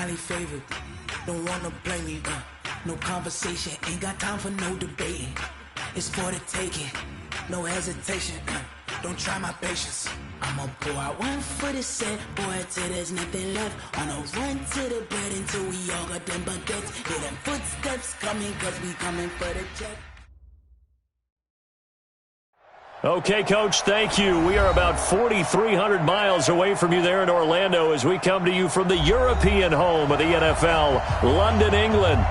highly favored. Don't wanna blame me, no conversation, ain't got time for no debating. It's for the taking, no hesitation, don't try my patience. I'ma pour out one for the set, boy, till there's nothing left. On a run to the bed until we all got them baguettes. Hear them footsteps coming, cause we coming for the check. Okay, Coach, thank you. We are about 4,300 miles away from you there in Orlando as we come to you from the European home of the NFL, London, England.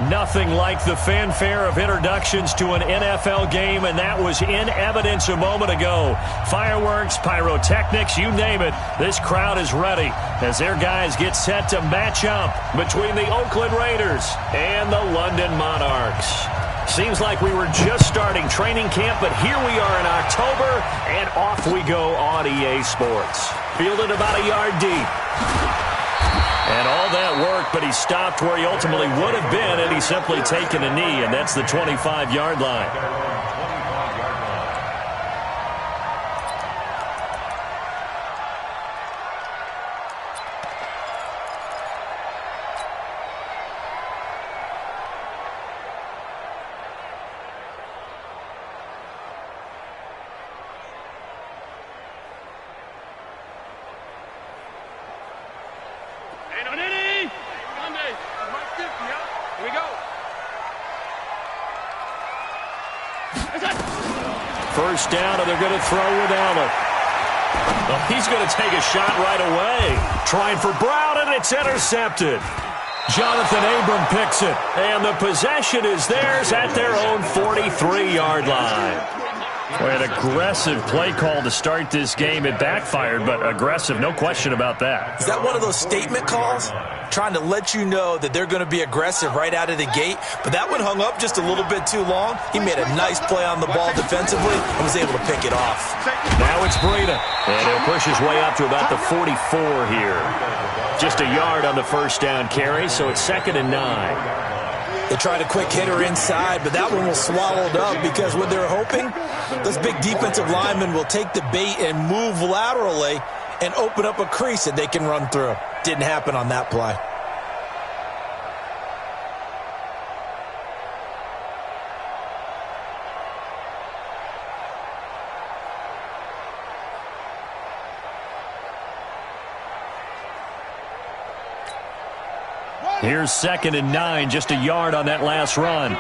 Nothing like the fanfare of introductions to an NFL game, and that was in evidence a moment ago. Fireworks, pyrotechnics, you name it. This crowd is ready as their guys get set to match up between the Oakland Raiders and the London Monarchs. Seems like we were just starting training camp, but here we are in October, and off we go on EA Sports. Fielded about a yard deep. And all that work, but he stopped where he ultimately would have been, and he's simply taken a knee, and that's the 25-yard line. First down, and they're going to throw with Allen. Well, he's going to take a shot right away. Trying for Brown, and it's intercepted. Jonathan Abram picks it, and the possession is theirs at their own 43-yard line. Boy, an aggressive play call to start this game. It backfired, but aggressive, no question about that. Is that one of those statement calls? Trying to let you know that they're going to be aggressive right out of the gate, but that one hung up just a little bit too long. He made a nice play on the ball defensively and was able to pick it off. Now it's Breida, and he'll push his way up to about the 44 here. Just a yard on the first down carry, so it's 2nd and 9. They tried a quick hitter inside, but that one was swallowed up because what they're hoping, those big defensive linemen will take the bait and move laterally and open up a crease that they can run through. Didn't happen on that play. Here's 2nd and 9, just a yard on that last run.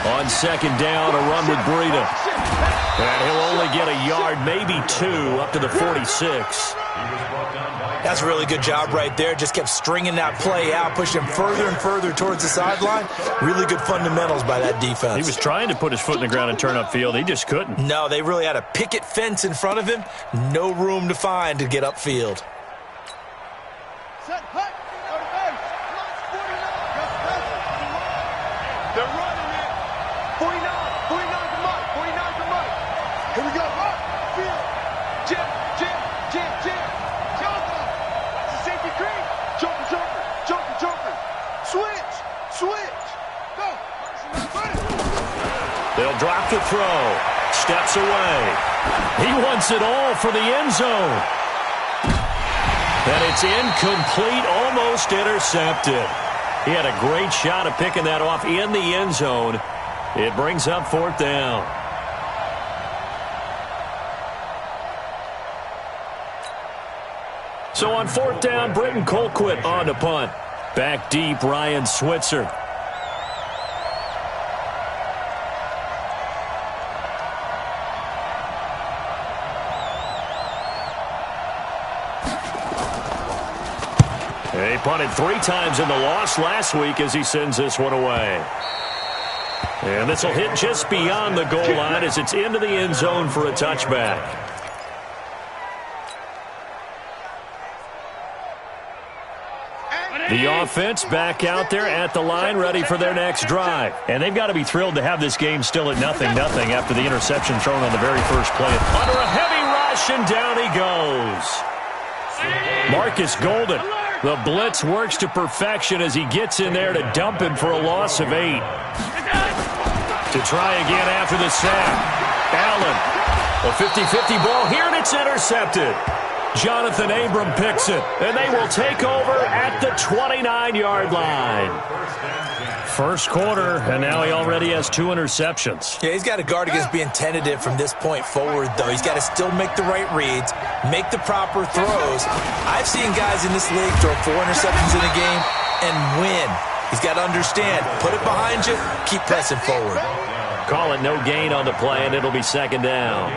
On 2nd down, a run with Breida. And he'll only get a yard, maybe 2, up to the 46. That's a really good job right there. Just kept stringing that play out, pushing him further and further towards the sideline. Really good fundamentals by that defense. He was trying to put his foot in the ground and turn upfield. He just couldn't. No, they really had a picket fence in front of him. No room to find to get upfield. They're running it. 49 to Mike. 49 to Mike. Here we go. Field. Jim. Switch. Go. They'll drop the throw. Steps away. He wants it all for the end zone. And it's incomplete, almost intercepted. He had a great shot at picking that off in the end zone. It brings up 4th down. So on 4th down, Britton Colquitt on to punt. Back deep, Ryan Switzer. He punted 3 times in the loss last week as he sends this one away. And this will hit just beyond the goal line as it's into the end zone for a touchback. The offense back out there at the line, ready for their next drive. And they've got to be thrilled to have this game still at 0-0 after the interception thrown on the very first play. Under a heavy rush, and down he goes. Marcus Golden. The blitz works to perfection as he gets in there to dump him for a loss of 8. To try again after the sack. Allen A 50-50 ball here, and it's intercepted. Jonathan Abram picks it, and they will take over at the 29-yard line. First quarter, and now he already has 2 interceptions. Yeah, he's got to guard against being tentative from this point forward, though. He's got to still make the right reads, make the proper throws. I've seen guys in this league throw 4 interceptions in a game and win. He's got to understand, put it behind you, keep pressing forward. Call it no gain on the play, and it'll be second down.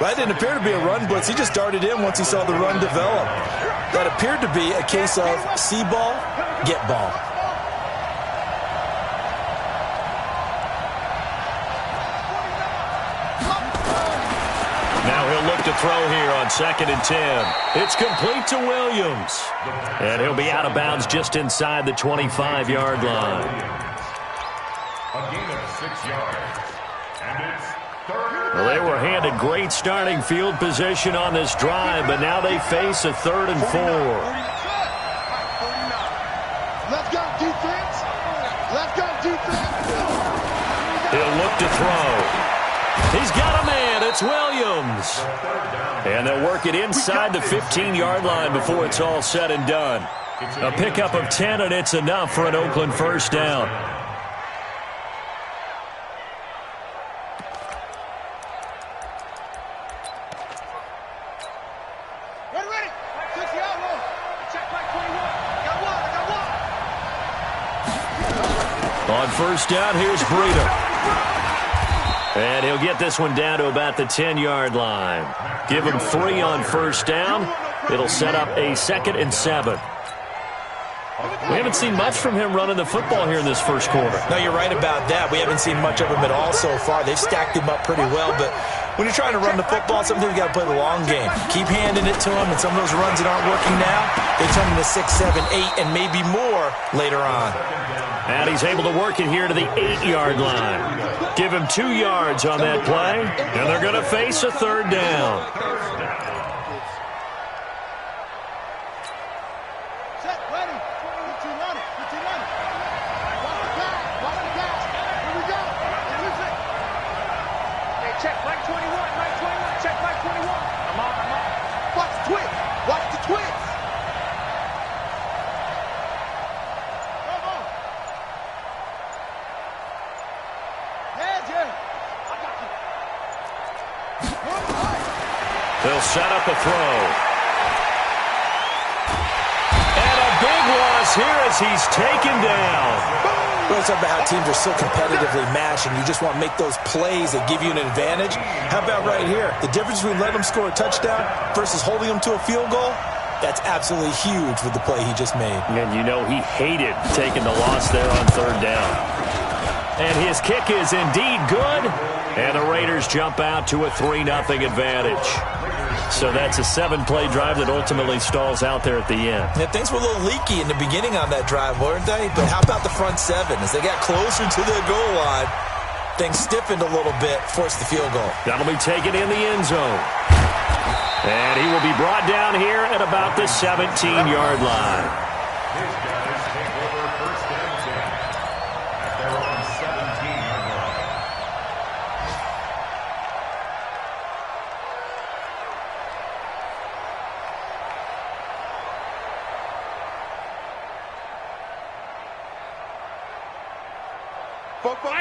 That didn't appear to be a run blitz. He just darted in once he saw the run develop. That appeared to be a case of see ball, get ball. Now he'll look to throw here on 2nd and 10. It's complete to Williams. And he'll be out of bounds just inside the 25-yard line. A gain of 6 yards. And it's third. Well, they were handed great starting field position on this drive, but now they face a 3rd and 4. Let's go, defense. Let's go, defense. He'll look to throw. He's got a man. It's Williams. And they'll work it inside the 15-yard line before it's all said and done. A pickup of 10, and it's enough for an Oakland first down. Ready. Check the outlaw. Check back 21. Got one. On first down, here's Breida. And he'll get this one down to about the 10-yard line. Give him 3 on first down. It'll set up a 2nd and 7. We haven't seen much from him running the football here in this first quarter. No, you're right about that. We haven't seen much of him at all so far. They've stacked him up pretty well, but when you're trying to run the football, sometimes you got to play the long game. Keep handing it to him, and some of those runs that aren't working now, they turn into 6, 7, 8, and maybe more later on. And he's able to work it here to the 8-yard line. Give him 2 yards on that play, and they're going to face a 3rd down. Set, ready. 15 on it. Watch the pass. Here we go. Hey, check right 21. Check right 21. I'm on. Watch the twist. Watch the twist. Come on. I got you. They'll set up a throw. And a big loss here as he's taken down. Well, it's about how teams are so competitively matched, and you just want to make those plays that give you an advantage. How about right here? The difference between letting them score a touchdown versus holding them to a field goal, that's absolutely huge with the play he just made. And you know he hated taking the loss there on 3rd down. And his kick is indeed good. And the Raiders jump out to a 3-0 advantage. So that's a 7-play drive that ultimately stalls out there at the end. Yeah, things were a little leaky in the beginning on that drive, weren't they? But how about the front 7? As they got closer to the goal line, things stiffened a little bit, forced the field goal. That'll be taken in the end zone. And he will be brought down here at about the 17-yard line. His guys take over first and 10 at their own 17-yard line.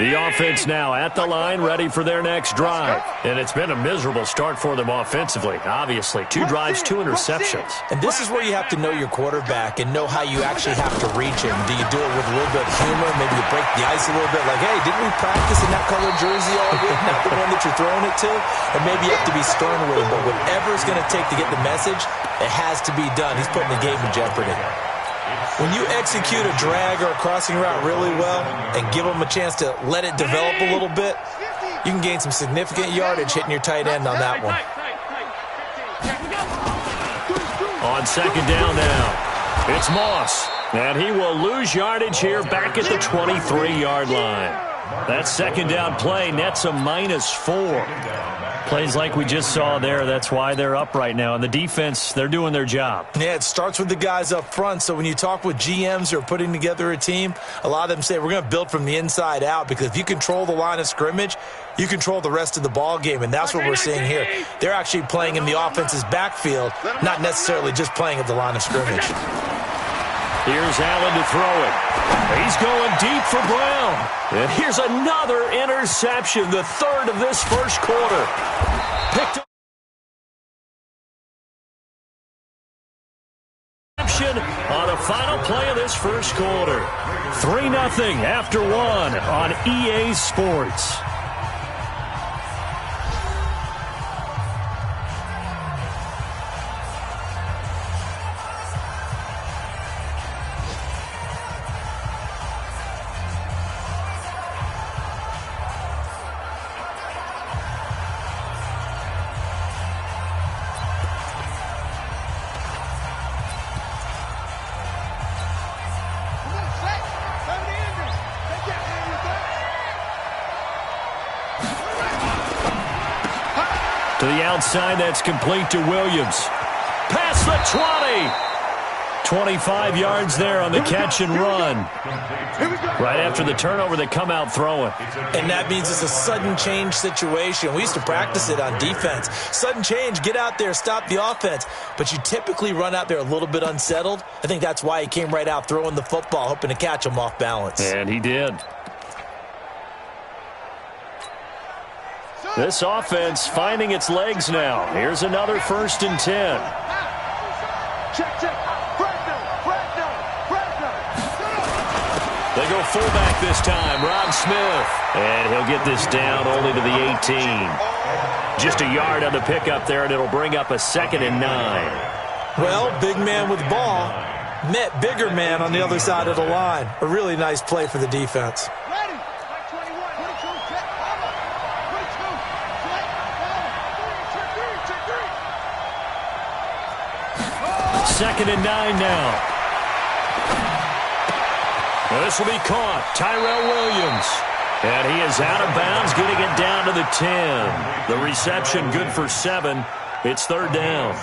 The offense now at the line, ready for their next drive. And it's been a miserable start for them offensively. Obviously, 2 drives, 2 interceptions. And this is where you have to know your quarterback and know how you actually have to reach him. Do you do it with a little bit of humor? Maybe you break the ice a little bit, like, hey, didn't we practice in that colored jersey all week? Not the one that you're throwing it to? And maybe you have to be stern with him. But whatever it's going to take to get the message, it has to be done. He's putting the game in jeopardy. When you execute a drag or a crossing route really well and give them a chance to let it develop a little bit, you can gain some significant yardage hitting your tight end on that one. On 2nd down now, it's Moss. And he will lose yardage here back at the 23-yard line. That second down play nets a -4. Plays like we just saw there, that's why they're up right now. And the defense, they're doing their job. Yeah, it starts with the guys up front. So when you talk with GMs who are putting together a team, a lot of them say we're going to build from the inside out, because if you control the line of scrimmage, you control the rest of the ball game, and that's what we're seeing here. They're actually playing in the offense's backfield, not necessarily just playing at the line of scrimmage. Here's Allen to throw it. He's going deep for Brown. And here's another interception, the third of this first quarter. Picked up on a final play of this first quarter. 3-0 after 1 on EA Sports. To the outside, that's complete to Williams. Past the 20. 25 yards there on the catch and run. Right after the turnover, they come out throwing. And that means it's a sudden change situation. We used to practice it on defense. Sudden change, get out there, stop the offense. But you typically run out there a little bit unsettled. I think that's why he came right out throwing the football, hoping to catch him off balance. And he did. This offense finding its legs now. Here's another 1st and 10. They go fullback this time, Ron Smith. And he'll get this down only to the 18. Just a yard on the pickup there, and it'll bring up a 2nd and 9. Well, big man with ball met bigger man on the other side of the line. A really nice play for the defense. 2nd and 9 now. This will be caught. Tyrell Williams. And he is out of bounds, getting it down to the 10. The reception good for 7. It's 3rd down.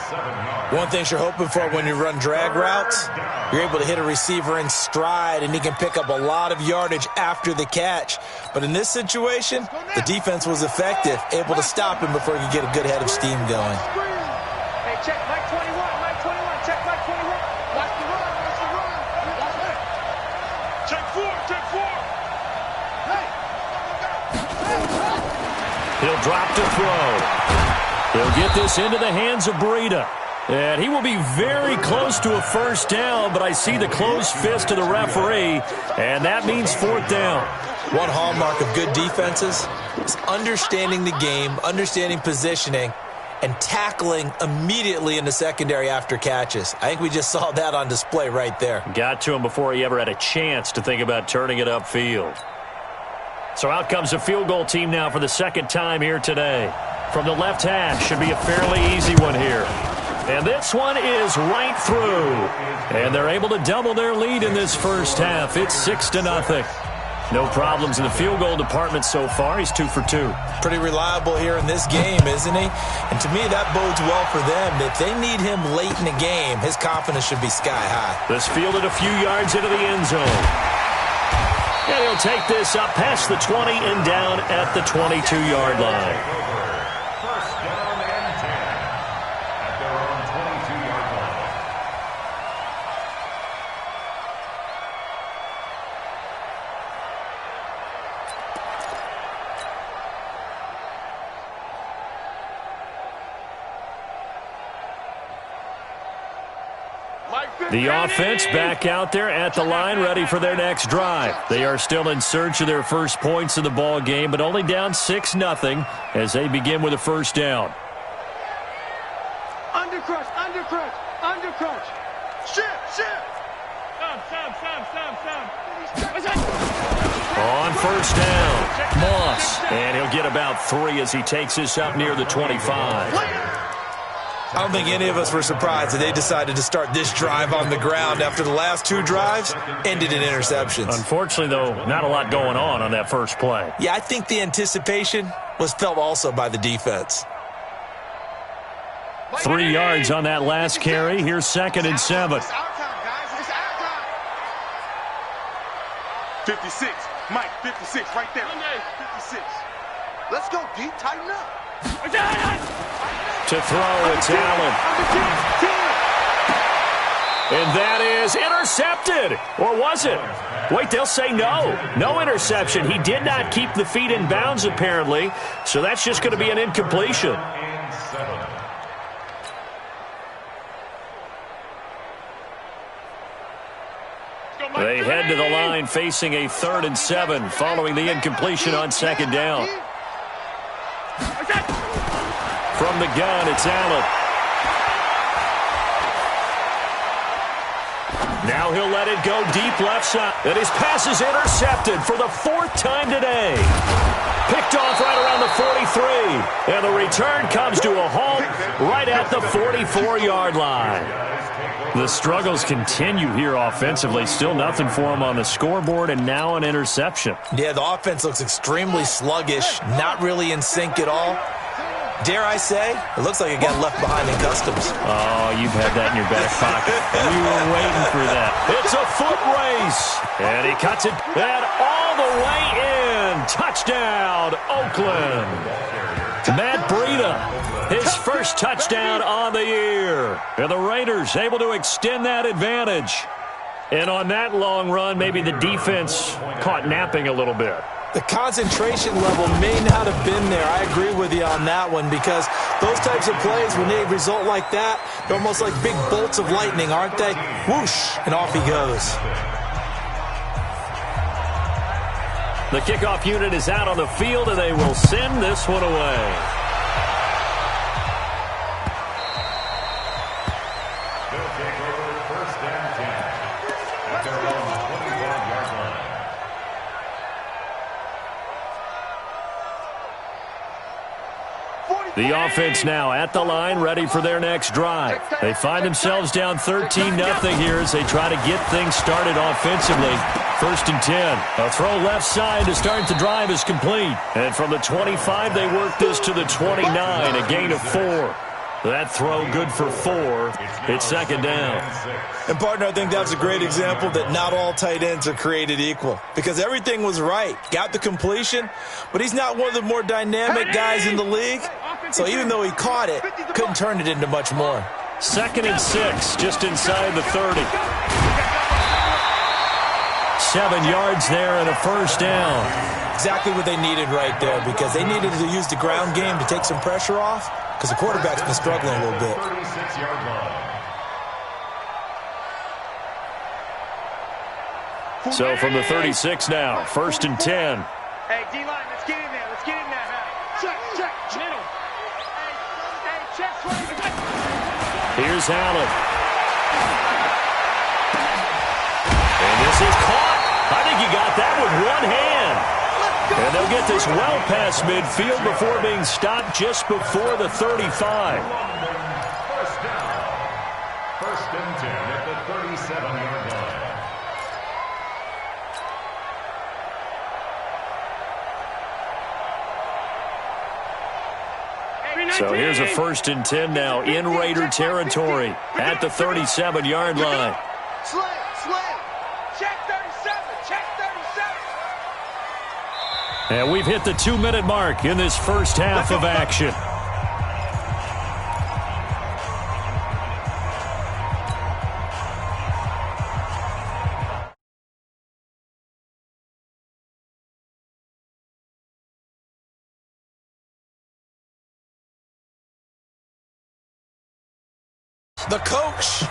One thing you're hoping for when you run drag routes, you're able to hit a receiver in stride, and he can pick up a lot of yardage after the catch. But in this situation, the defense was effective, able to stop him before he could get a good head of steam going. Hey, check Mike 21, Mike 21, check Mike 21. Watch the run, watch the run. Watch it. Check 4, check 4. Hey. He'll drop to throw. He'll get this into the hands of Breida. And he will be very close to a 1st down, but I see the closed fist of the referee, and that means 4th down. One hallmark of good defenses is understanding the game, understanding positioning, and tackling immediately in the secondary after catches. I think we just saw that on display right there. Got to him before he ever had a chance to think about turning it upfield. So out comes a field goal team now for the 2nd time here today. From the left hash, should be a fairly easy one here. And this one is right through. And they're able to double their lead in this first half. It's 6-0. No problems in the field goal department so far. He's 2 for 2. Pretty reliable here in this game, isn't he? And to me, that bodes well for them. If they need him late in the game, his confidence should be sky high. This fielded a few yards into the end zone. And he'll take this up past the 20 and down at the 22-yard line. The offense back out there at the line, ready for their next drive. They are still in search of their first points of the ball game, but only down 6-0 as they begin with a 1st down. Undercrush, undercrush, undercrush. Shift. On 1st down, Moss. And he'll get about 3 as he takes this up near the 25. I don't think any of us were surprised that they decided to start this drive on the ground after the last two drives ended in interceptions. Unfortunately, though, not a lot going on that first play. Yeah, I think the anticipation was felt also by the defense. 3 yards on that last carry. Here's 2nd and 7. It's our time, guys. It's our time. 56. Mike, 56 right there. 56. Let's go, D. Tighten up. To throw, it's Allen. And that is intercepted. Or was it? Wait, they'll say no. No interception. He did not keep the feet in bounds, apparently. So that's just going to be an incompletion. They head to the line facing a 3rd and 7 following the incompletion on 2nd down. From the gun, it's Allen. Now he'll let it go deep left side. And his pass is intercepted for the 4th time today. Picked off right around the 43. And the return comes to a halt right at the 44-yard line. The struggles continue here offensively. Still nothing for him on the scoreboard, and now an interception. Yeah, the offense looks extremely sluggish, not really in sync at all. Dare I say, it looks like it got left behind in customs. Oh, you've had that in your back pocket. You were waiting for that. It's a foot race, and he cuts it and all the way in. Touchdown, Oakland. Matt Breida, his first touchdown on the year. And the Raiders able to extend that advantage. And on that long run, maybe the defense caught napping a little bit. The concentration level may not have been there. I agree with you on that one, because those types of plays, when they result like that, they're almost like big bolts of lightning, aren't they? Whoosh, and off he goes. The kickoff unit is out on the field, and they will send this one away. They'll take over 1st and 10 at their own 25-yard line. The offense now at the line, ready for their next drive. They find themselves down 13-0 here as they try to get things started offensively. 1st and 10. A throw left side to start the drive is complete. And from the 25, they work this to the 29, a gain of 4. That throw good for 4. It's 2nd down. And, partner, I think that was a great example that not all tight ends are created equal, because everything was right. Got the completion, but he's not one of the more dynamic guys in the league. So even though he caught it, couldn't turn it into much more. 2nd and 6, just inside the 30. 7 yards there and a 1st down. Exactly what they needed right there, because they needed to use the ground game to take some pressure off, because the quarterback's been struggling a little bit. 36-yard line. So from the 36 now, 1st and 10. Hey, D-line, let's get in there. Let's get in there. Check, middle. Hey, check. Here's Allen. And this is caught. I think he got that with one hand. And they'll get this well past midfield before being stopped just before the 35. 1st down. 1st and 10 at the 37-yard line. So here's a 1st and 10 now in Raider territory at the 37-yard line. Slay. Check 37. And we've hit the 2-minute mark in this first half of action.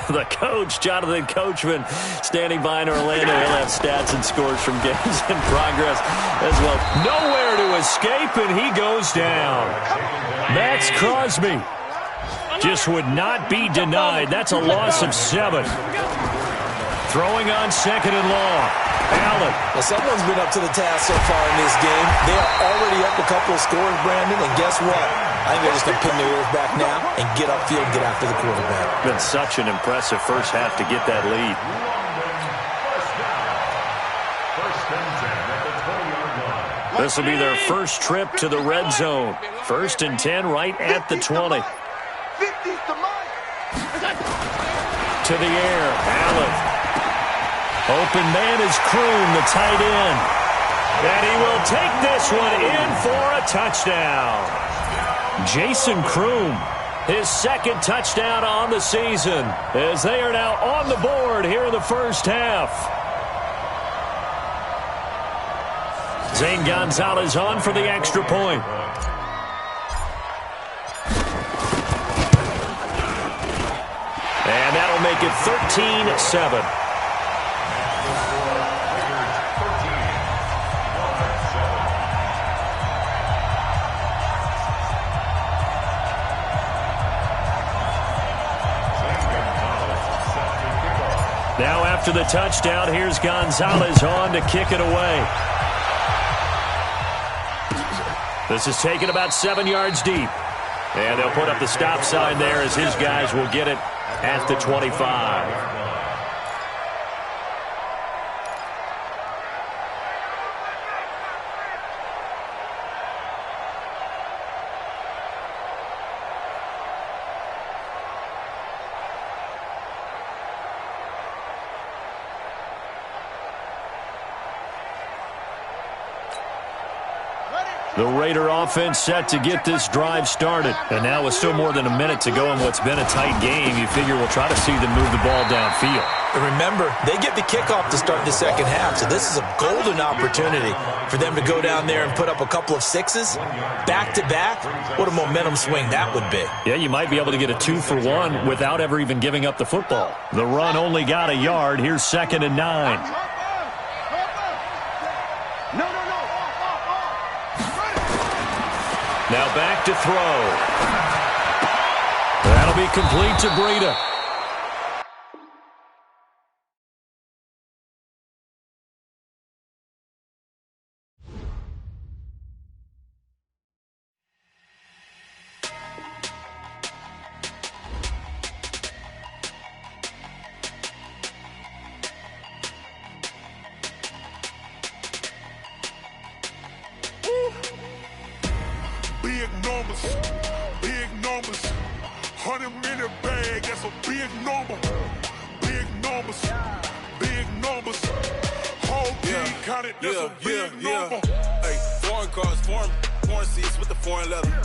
The coach, Jonathan Coachman, standing by in Orlando. He'll have stats and scores from games in progress as well. Nowhere to escape, and he goes down. Max Crosby just would not be denied. That's a loss of 7. Throwing on 2nd and long. Allen. Well, someone's been up to the task so far in this game. They are already up a couple of scores, Brandon, and guess what? I think they're just going to pin their ears back now and get upfield and get after the quarterback. Been such an impressive first half to get that lead. This will be their first trip to the red zone. 1st and 10 right at the 20. To the air, Allen. Open man is Kroom, the tight end. And he will take this one in for a touchdown. Jason Kroom, his 2nd touchdown on the season, as they are now on the board here in the first half. Zane Gonzalez on for the extra point. And that'll make it 13-7. Now after the touchdown, here's Gonzalez on to kick it away. This is taken about 7 yards deep. And they'll put up the stop sign there as his guys will get it at the 25. The Raider offense set to get this drive started. And now with still more than a minute to go in what's been a tight game, you figure we'll try to see them move the ball downfield. And remember, they get the kickoff to start the second half, so this is a golden opportunity for them to go down there and put up a couple of sixes back-to-back. What a momentum swing that would be. Yeah, you might be able to get a 2-for-1 without ever even giving up the football. The run only got a yard. Here's 2nd and 9. Now back to throw. That'll be complete to Breida. Big numbers, 100 minute bag, that's a big number. Big numbers, whole team counted, that's a big number. Hey, foreign cars, foreign seats with the foreign leather.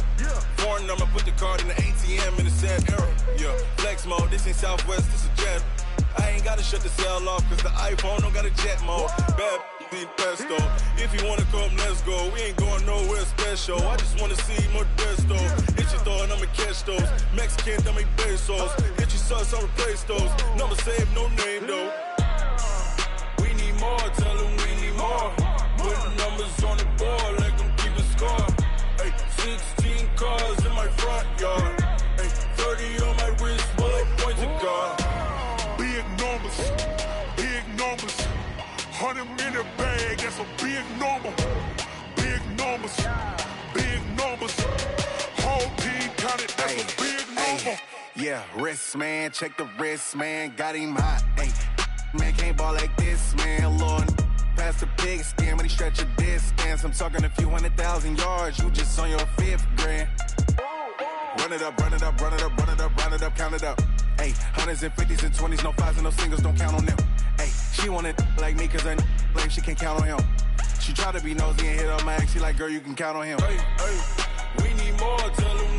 Foreign number, put the card in the ATM in the sad era. Yeah, flex mode, this ain't Southwest, this is jet. I ain't gotta shut the cell off, cause the iPhone don't got a jet mode. Bad need pesto. If you wanna come, let's go. We ain't going nowhere special. I just wanna see more Modesto. Hit your thought, I'ma catch those. Mexican, dummy pesos. Hit your sauce, I'll replace those. Number save, no name though. We need more, tell them we need more. Put numbers on the board, like them keeping score. Hey, 16 cars in my front yard. Hey, 30 on my wrist, bullet point to God. Big numbers, 100 minute bag, that's a big number. Big numbers, whole team counted, that's a big number. Yeah, wrist man, check the wrist man, got him hot. Ay, man can't ball like this, man. Lord, past the big skin, but he stretch a distance. I'm talking a few 100,000 yards, you just on your 5th grand. Run it up, count it up. Ay, 100s and 50s and 20s, no 5s and no singles, don't count on them. Ay, she want it like me, cause her like she can't count on him. She try to be nosy and hit her max, she like, girl, you can count on him. Hey, we need more, tell them